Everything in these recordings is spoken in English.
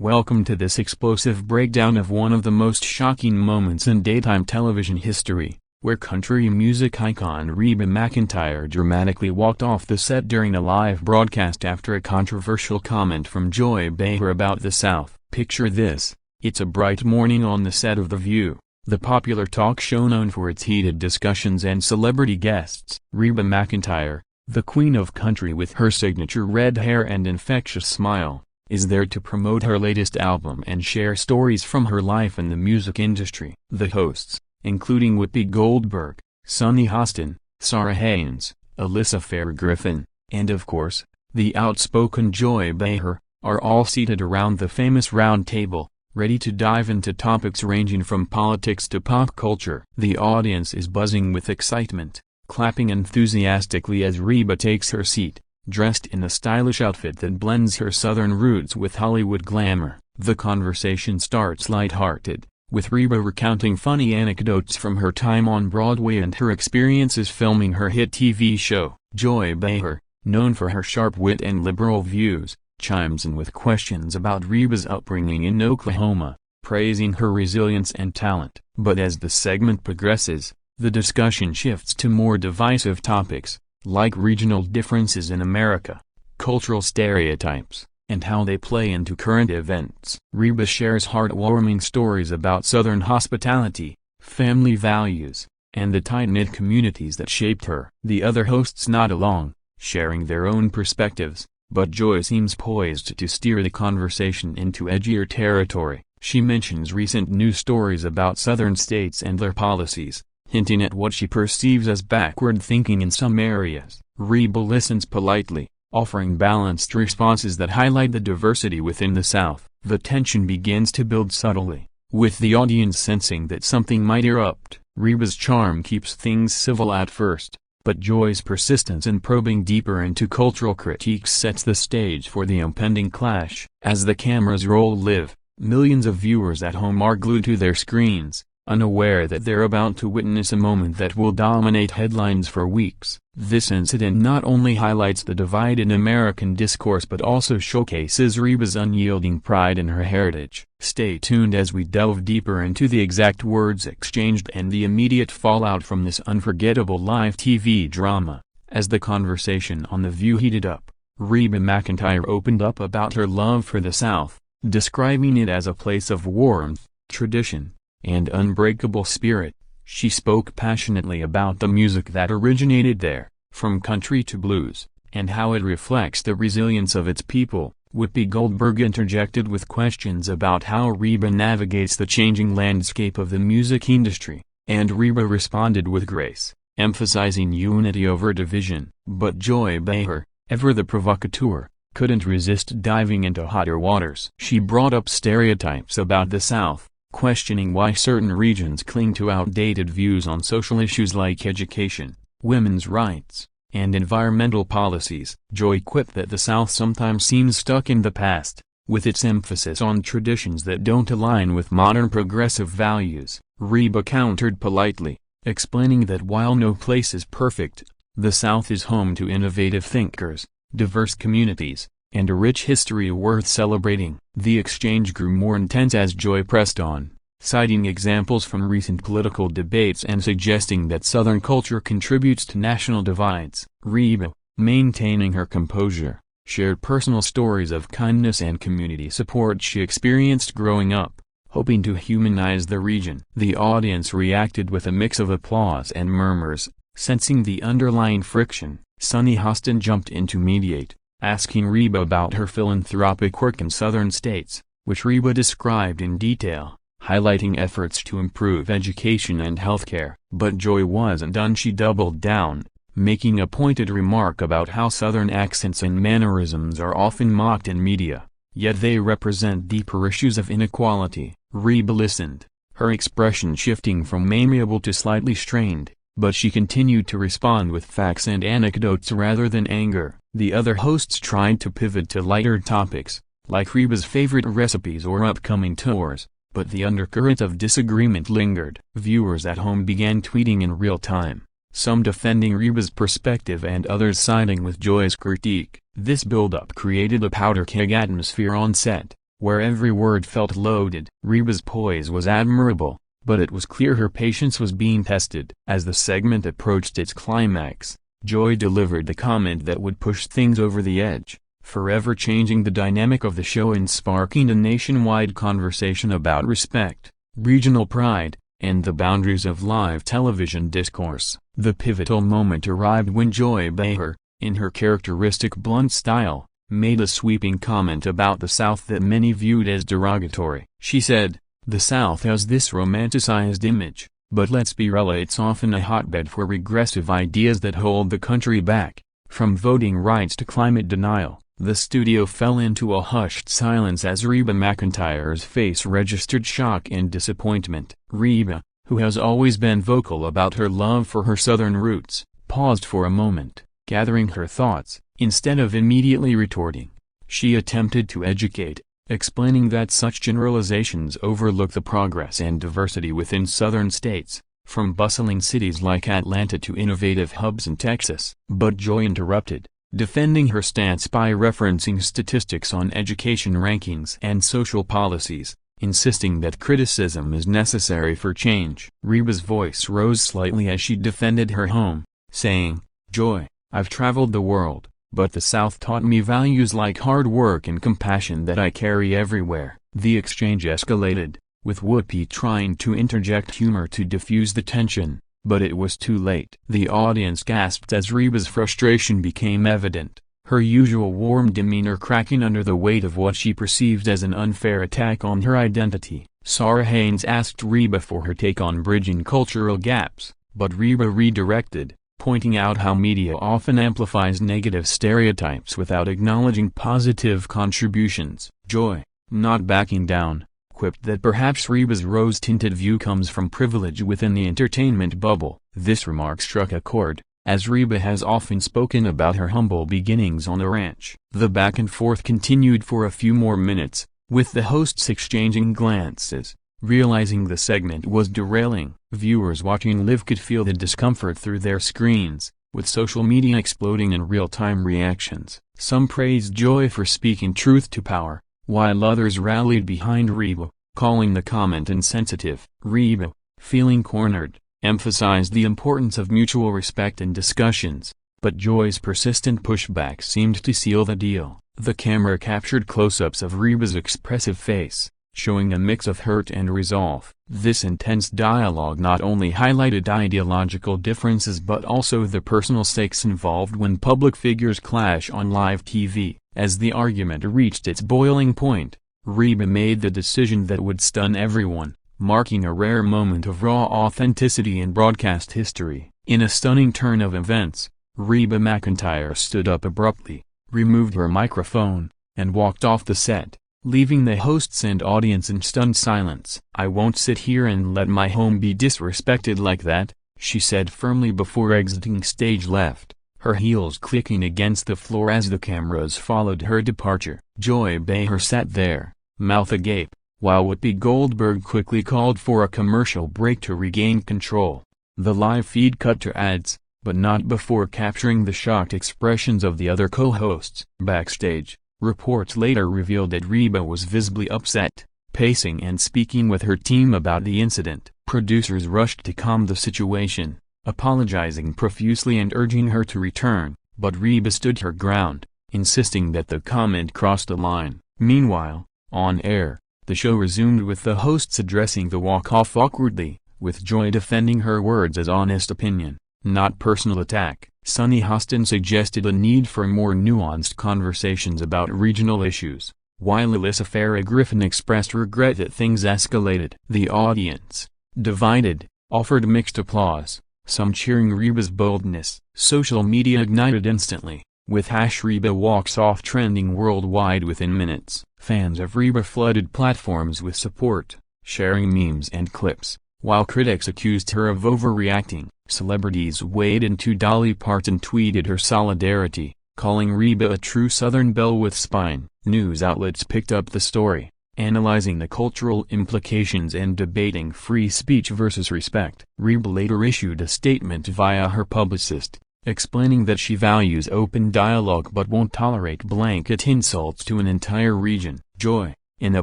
Welcome to this explosive breakdown of one of the most shocking moments in daytime television history, where country music icon Reba McEntire dramatically walked off the set during a live broadcast after a controversial comment from Joy Behar about the South. Picture this: it's a bright morning on the set of The View, the popular talk show known for its heated discussions and celebrity guests. Reba McEntire, the queen of country with her signature red hair and infectious smile, is there to promote her latest album and share stories from her life in the music industry. The hosts, including Whoopi Goldberg, Sunny Hostin, Sarah Haynes, Alyssa Fair-Griffin, and of course, the outspoken Joy Behar, are all seated around the famous round table, ready to dive into topics ranging from politics to pop culture. The audience is buzzing with excitement, clapping enthusiastically as Reba takes her seat, dressed in a stylish outfit that blends her Southern roots with Hollywood glamour. The conversation starts lighthearted, with Reba recounting funny anecdotes from her time on Broadway and her experiences filming her hit TV show. Joy Behar, known for her sharp wit and liberal views, chimes in with questions about Reba's upbringing in Oklahoma, praising her resilience and talent. But as the segment progresses, the discussion shifts to more divisive topics, like regional differences in America, cultural stereotypes, and how they play into current events. Reba shares heartwarming stories about Southern hospitality, family values, and the tight-knit communities that shaped her. The other hosts nod along, sharing their own perspectives, but Joy seems poised to steer the conversation into edgier territory. She mentions recent news stories about Southern states and their policies, hinting at what she perceives as backward thinking in some areas. Reba listens politely, offering balanced responses that highlight the diversity within the South. The tension begins to build subtly, with the audience sensing that something might erupt. Reba's charm keeps things civil at first, but Joy's persistence in probing deeper into cultural critiques sets the stage for the impending clash. As the cameras roll live, millions of viewers at home are glued to their screens, unaware that they're about to witness a moment that will dominate headlines for weeks. This incident not only highlights the divide in American discourse but also showcases Reba's unyielding pride in her heritage. Stay tuned as we delve deeper into the exact words exchanged and the immediate fallout from this unforgettable live TV drama. As the conversation on The View heated up, Reba McEntire opened up about her love for the South, describing it as a place of warmth, tradition, and unbreakable spirit. She spoke passionately about the music that originated there, from country to blues, and how it reflects the resilience of its people. Whoopi Goldberg interjected with questions about how Reba navigates the changing landscape of the music industry, and Reba responded with grace, emphasizing unity over division. But Joy Behar, ever the provocateur, couldn't resist diving into hotter waters. She brought up stereotypes about the South, questioning why certain regions cling to outdated views on social issues like education, women's rights, and environmental policies. Joy quipped that the South sometimes seems stuck in the past, with its emphasis on traditions that don't align with modern progressive values. Reba countered politely, explaining that while no place is perfect, the South is home to innovative thinkers, diverse communities, and a rich history worth celebrating. The exchange grew more intense as Joy pressed on, citing examples from recent political debates and suggesting that Southern culture contributes to national divides. Reba, maintaining her composure, shared personal stories of kindness and community support she experienced growing up, hoping to humanize the region. The audience reacted with a mix of applause and murmurs, sensing the underlying friction. Sunny Hostin jumped in to mediate, asking Reba about her philanthropic work in Southern states, which Reba described in detail, highlighting efforts to improve education and healthcare. But Joy wasn't done. She doubled down, making a pointed remark about how Southern accents and mannerisms are often mocked in media, yet they represent deeper issues of inequality. Reba listened, her expression shifting from amiable to slightly strained, but she continued to respond with facts and anecdotes rather than anger. The other hosts tried to pivot to lighter topics, like Reba's favorite recipes or upcoming tours, but the undercurrent of disagreement lingered. Viewers at home began tweeting in real time, some defending Reba's perspective and others siding with Joy's critique. This build-up created a powder keg atmosphere on set, where every word felt loaded. Reba's poise was admirable, but it was clear her patience was being tested. As the segment approached its climax, Joy delivered the comment that would push things over the edge, forever changing the dynamic of the show and sparking a nationwide conversation about respect, regional pride, and the boundaries of live television discourse. The pivotal moment arrived when Joy Behar, in her characteristic blunt style, made a sweeping comment about the South that many viewed as derogatory. She said, "The South has this romanticized image, but let's be real, it's often a hotbed for regressive ideas that hold the country back, from voting rights to climate denial." The studio fell into a hushed silence as Reba McEntire's face registered shock and disappointment. Reba, who has always been vocal about her love for her Southern roots, paused for a moment, gathering her thoughts. Instead of immediately retorting, she attempted to educate, explaining that such generalizations overlook the progress and diversity within Southern states, from bustling cities like Atlanta to innovative hubs in Texas. But Joy interrupted, defending her stance by referencing statistics on education rankings and social policies, insisting that criticism is necessary for change. Reba's voice rose slightly as she defended her home, saying, "Joy, I've traveled the world, but the South taught me values like hard work and compassion that I carry everywhere." The exchange escalated, with Whoopi trying to interject humor to diffuse the tension, but it was too late. The audience gasped as Reba's frustration became evident, her usual warm demeanor cracking under the weight of what she perceived as an unfair attack on her identity. Sarah Haynes asked Reba for her take on bridging cultural gaps, but Reba redirected, pointing out how media often amplifies negative stereotypes without acknowledging positive contributions. Joy, not backing down, quipped that perhaps Reba's rose-tinted view comes from privilege within the entertainment bubble. This remark struck a chord, as Reba has often spoken about her humble beginnings on the ranch. The back and forth continued for a few more minutes, with the hosts exchanging glances. Realizing the segment was derailing, viewers watching live could feel the discomfort through their screens, with social media exploding in real-time reactions. Some praised Joy for speaking truth to power, while others rallied behind Reba, calling the comment insensitive. Reba, feeling cornered, emphasized the importance of mutual respect in discussions, but Joy's persistent pushback seemed to seal the deal. The camera captured close-ups of Reba's expressive face, showing a mix of hurt and resolve. This intense dialogue not only highlighted ideological differences but also the personal stakes involved when public figures clash on live TV. As the argument reached its boiling point, Reba made the decision that would stun everyone, marking a rare moment of raw authenticity in broadcast history. In a stunning turn of events, Reba McEntire stood up abruptly, removed her microphone, and walked off the set, leaving the hosts and audience in stunned silence. "I won't sit here and let my home be disrespected like that," she said firmly before exiting stage left, her heels clicking against the floor as the cameras followed her departure. Joy Behar sat there, mouth agape, while Whoopi Goldberg quickly called for a commercial break to regain control. The live feed cut to ads, but not before capturing the shocked expressions of the other co-hosts. Backstage, reports later revealed that Reba was visibly upset, pacing and speaking with her team about the incident. Producers rushed to calm the situation, apologizing profusely and urging her to return, but Reba stood her ground, insisting that the comment crossed a line. Meanwhile, on air, the show resumed with the hosts addressing the walk-off awkwardly, with Joy defending her words as honest opinion, not personal attack. Sunny Hostin suggested a need for more nuanced conversations about regional issues, while Alyssa Farah Griffin expressed regret that things escalated. The audience, divided, offered mixed applause, some cheering Reba's boldness. Social media ignited instantly, with #Reba Walks Off trending worldwide within minutes. Fans of Reba flooded platforms with support, sharing memes and clips, while critics accused her of overreacting. Celebrities waded into Dolly Parton tweeted her solidarity, calling Reba a true Southern belle with spine. News outlets picked up the story, analyzing the cultural implications and debating free speech versus respect. Reba later issued a statement via her publicist, explaining that she values open dialogue but won't tolerate blanket insults to an entire region. Joy, in a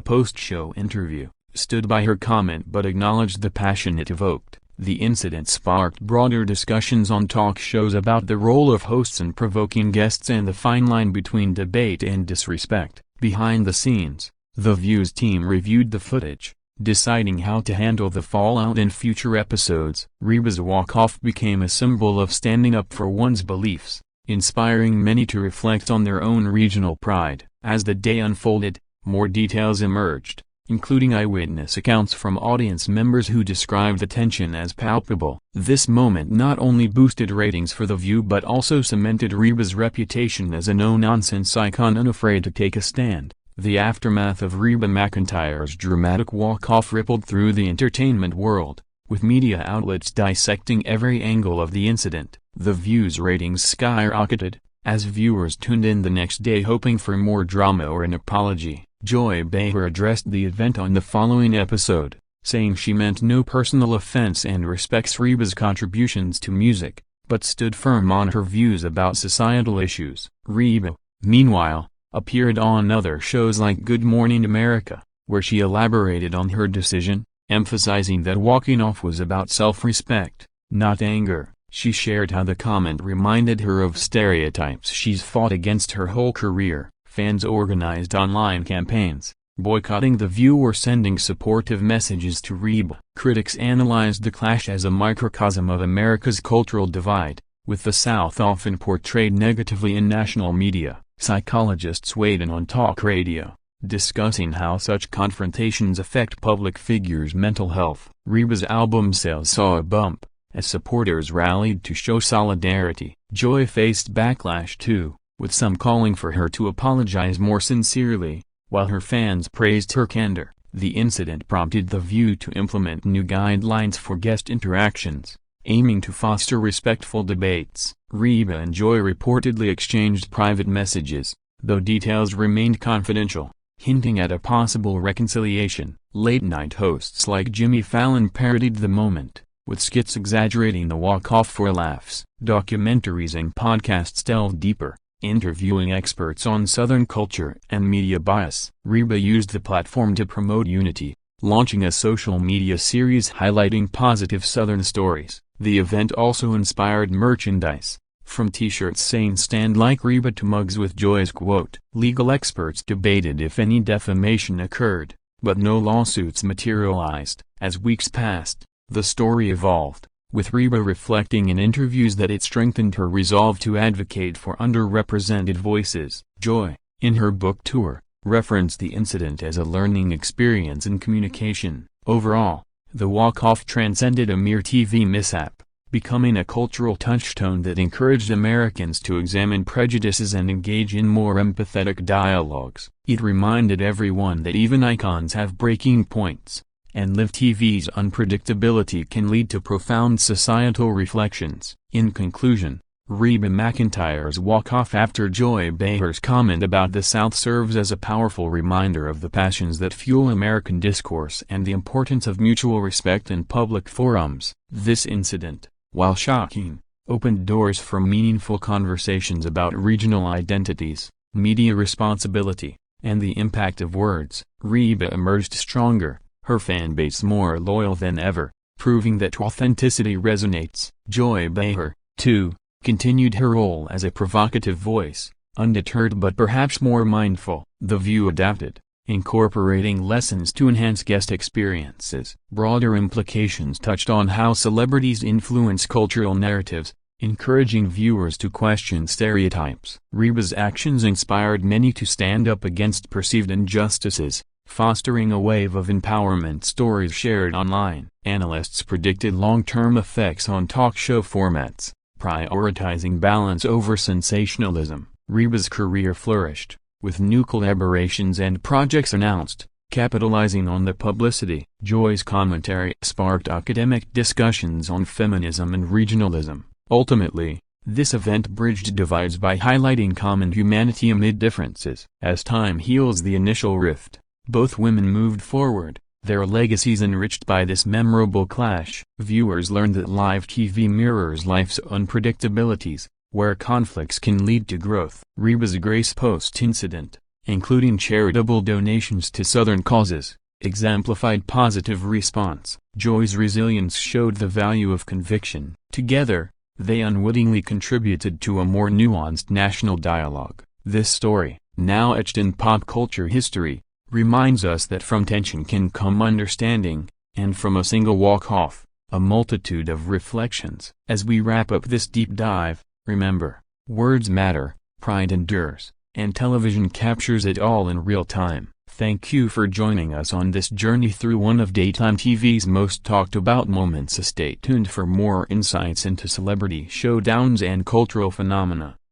post-show interview, stood by her comment but acknowledged the passion it evoked. The incident sparked broader discussions on talk shows about the role of hosts in provoking guests and the fine line between debate and disrespect. Behind the scenes, The View's team reviewed the footage, deciding how to handle the fallout in future episodes. Reba's walk-off became a symbol of standing up for one's beliefs, inspiring many to reflect on their own regional pride. As the day unfolded, more details emerged, including eyewitness accounts from audience members who described the tension as palpable. This moment not only boosted ratings for The View but also cemented Reba's reputation as a no-nonsense icon unafraid to take a stand. The aftermath of Reba McEntire's dramatic walk-off rippled through the entertainment world, with media outlets dissecting every angle of the incident. The View's ratings skyrocketed, as viewers tuned in the next day hoping for more drama or an apology. Joy Behar addressed the event on the following episode, saying she meant no personal offense and respects Reba's contributions to music, but stood firm on her views about societal issues. Reba, meanwhile, appeared on other shows like Good Morning America, where she elaborated on her decision, emphasizing that walking off was about self-respect, not anger. She shared how the comment reminded her of stereotypes she's fought against her whole career. Fans organized online campaigns, boycotting The View or sending supportive messages to Reba. Critics analyzed the clash as a microcosm of America's cultural divide, with the South often portrayed negatively in national media. Psychologists weighed in on talk radio, discussing how such confrontations affect public figures' mental health. Reba's album sales saw a bump, as supporters rallied to show solidarity. Joy faced backlash too, with some calling for her to apologize more sincerely, while her fans praised her candor. The incident prompted The View to implement new guidelines for guest interactions, aiming to foster respectful debates. Reba and Joy reportedly exchanged private messages, though details remained confidential, hinting at a possible reconciliation. Late-night hosts like Jimmy Fallon parodied the moment, with skits exaggerating the walk-off for laughs. Documentaries and podcasts delved deeper, interviewing experts on Southern culture and media bias. Reba used the platform to promote unity, launching a social media series highlighting positive Southern stories. The event also inspired merchandise, from t-shirts saying "Stand Like Reba" to mugs with Joy's quote. Legal experts debated if any defamation occurred, but no lawsuits materialized. As weeks passed, the story evolved, with Reba reflecting in interviews that it strengthened her resolve to advocate for underrepresented voices. Joy, in her book tour, referenced the incident as a learning experience in communication. Overall, the walk-off transcended a mere TV mishap, becoming a cultural touchstone that encouraged Americans to examine prejudices and engage in more empathetic dialogues. It reminded everyone that even icons have breaking points, and live TV's unpredictability can lead to profound societal reflections. In conclusion, Reba McEntire's walk-off after Joy Behar's comment about the South serves as a powerful reminder of the passions that fuel American discourse and the importance of mutual respect in public forums. This incident, while shocking, opened doors for meaningful conversations about regional identities, media responsibility, and the impact of words. Reba emerged stronger, her fanbase more loyal than ever, proving that authenticity resonates. Joy Behar, too, continued her role as a provocative voice, undeterred but perhaps more mindful. The View adapted, incorporating lessons to enhance guest experiences. Broader implications touched on how celebrities influence cultural narratives, encouraging viewers to question stereotypes. Reba's actions inspired many to stand up against perceived injustices, fostering a wave of empowerment stories shared online. Analysts predicted long-term effects on talk show formats, prioritizing balance over sensationalism. Reba's career flourished, with new collaborations and projects announced, capitalizing on the publicity. Joy's commentary sparked academic discussions on feminism and regionalism. Ultimately, this event bridged divides by highlighting common humanity amid differences. As time heals the initial rift, both women moved forward, their legacies enriched by this memorable clash. Viewers learned that live TV mirrors life's unpredictabilities, where conflicts can lead to growth. Reba's grace post-incident, including charitable donations to Southern causes, exemplified positive response. Joy's resilience showed the value of conviction. Together, they unwittingly contributed to a more nuanced national dialogue. This story, now etched in pop culture history, reminds us that from tension can come understanding, and from a single walk-off, a multitude of reflections. As we wrap up this deep dive, remember, words matter, pride endures, and television captures it all in real time. Thank you for joining us on this journey through one of daytime TV's most talked about moments. Stay tuned for more insights into celebrity showdowns and cultural phenomena.